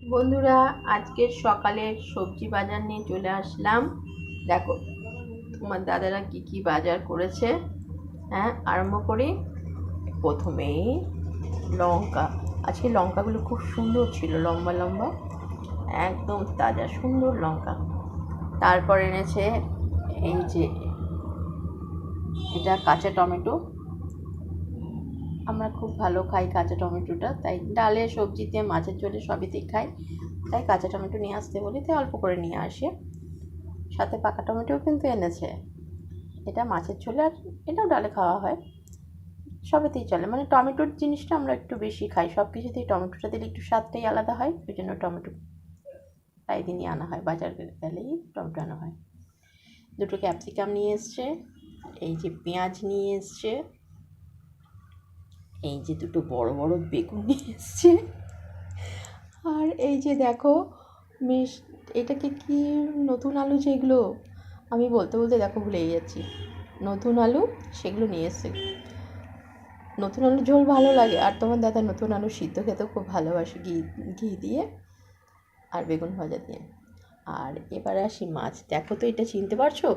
বন্ধুরা, আজকের সকালের সবজি বাজার নিয়ে চলে আসলাম। দেখো তোমার দাদারা কি কি বাজার করেছে। হ্যাঁ, আরম্ভ করি। প্রথমেই লঙ্কা। আজকে লঙ্কাগুলো খুব সুন্দর ছিল, লম্বা লম্বা, একদম তাজা সুন্দর লঙ্কা। তারপর এনেছে এই যে এটা কাঁচা টমেটো। আমরা খুব ভালো খাই কাঁচা টমেটোটা, তাই ডালে সবজিতে মাছের ঝোলে সবেতেই খাই, তাই কাঁচা টমেটো নিয়ে আসতে বলি, তাই অল্প করে নিয়ে আসে। সাথে পাকা টমেটোও কিন্তু এনেছে। এটা মাছের ঝোলে আর এটাও ডালে খাওয়া হয়, সবেতেই চলে। মানে টমেটোর জিনিসটা আমরা একটু বেশি খাই, সব কিছুতেই টমেটোটা দিলে একটু স্বাদটাই আলাদা হয়, ওই জন্য টমেটো তাই দিনই আনা হয়, বাজার গেলেই টমেটো আনা হয়। দুটো ক্যাপসিকাম নিয়ে এসছে, এই যে পেঁয়াজ নিয়ে এসছে, এই যে দুটো বড় বড় বেগুন নিয়ে এসছে, আর এই যে দেখো এটাকে কি নতুন আলু, যেগুলো আমি বলতে বলতে দেখো ভুলেই যাচ্ছি, নতুন আলু, সেগুলো নিয়ে এসছে। নতুন আলুর ঝোল ভালো লাগে, আর তোমার দাদা নতুন আলু সিদ্ধ খেতেও খুব ভালোবাসে, ঘি দিয়ে আর বেগুন ভাজা দিয়ে। আর এবারে আসি মাছ। দেখো তো, এটা চিনতে পারছো?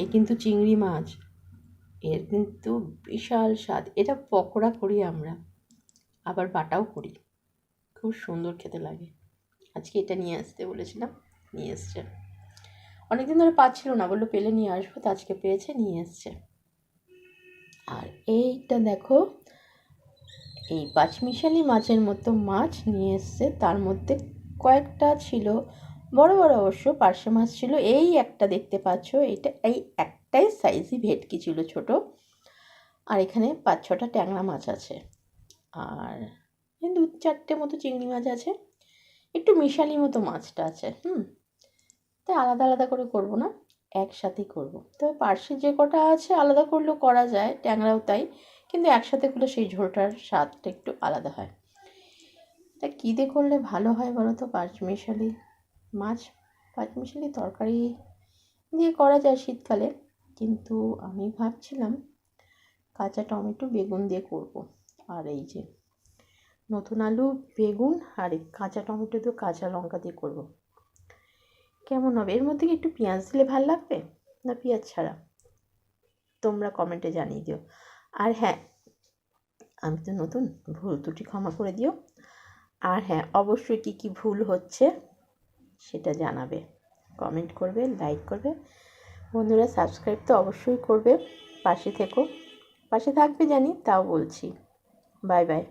এ কিন্তু চিংড়ি মাছ। এর কিন্তু বিশাল স্বাদ। এটা পকোড়া করি আমরা, আবার বাটাও করি, খুব সুন্দর খেতে লাগে। আজকে এটা নিয়ে আসতে বলেছিলাম, নিয়ে এসছে। অনেকদিন ধরে পাচ্ছিল না, বললো পেলে নিয়ে আসবো, তো আজকে পেয়েছে, নিয়ে এসছে। আর এইটা দেখো, এই পাঁচমিশালি মাছের মতো মাছ নিয়ে এসছে। তার মধ্যে কয়েকটা ছিল বড় বড়, অবশ্য পার্শে মাছ ছিল। এই একটা দেখতে পাচ্ছ, এইটা এই একটাই সাইজই ভেটকি ছিল ছোট। আর এখানে 5-6টা ট্যাংরা মাছ আছে, আর 2-4টে মতো চিংড়ি মাছ আছে, একটু মিশালি মতো মাছটা আছে। তাই আলাদা আলাদা করে করব না, একসাথেই করব। তবে পার্শে যে কটা আছে আলাদা করলেও করা যায়, ট্যাংরাও তাই, কিন্তু একসাথে করলে সেই ঝোলটার স্বাদটা একটু আলাদা হয়। তা কী দিয়ে করলে ভালো হয় বলো তো? পাঁচমিশালি মাছ, পাঁচমিশালি তরকারি দিয়ে করা যায় শীতকালে, কিন্তু আমি ভাবছিলাম কাঁচা টমেটো বেগুন দিয়ে করব। আর এই যে নতুন আলু, বেগুন আর এই কাঁচা টমেটো দিয়ে, কাঁচা লঙ্কা দিয়ে করব। কেমন হবে? এর মধ্যে কি একটু পেঁয়াজ দিলে ভালো লাগবে, না পেঁয়াজ ছাড়া? তোমরা কমেন্টে জানিয়ে দিও। আর হ্যাঁ, আমি তো নতুন, ভুল ত্রুটি ক্ষমা করে দিও। আর হ্যাঁ, অবশ্যই কী কী ভুল হচ্ছে সেটা জানাবে, কমেন্ট করবে, লাইক করবে। বন্ধুরা, সাবস্ক্রাইব তো অবশ্যই করবে, পাশে থেকো, পাশে থাকবে জানি, তাও বলছি। Bye bye.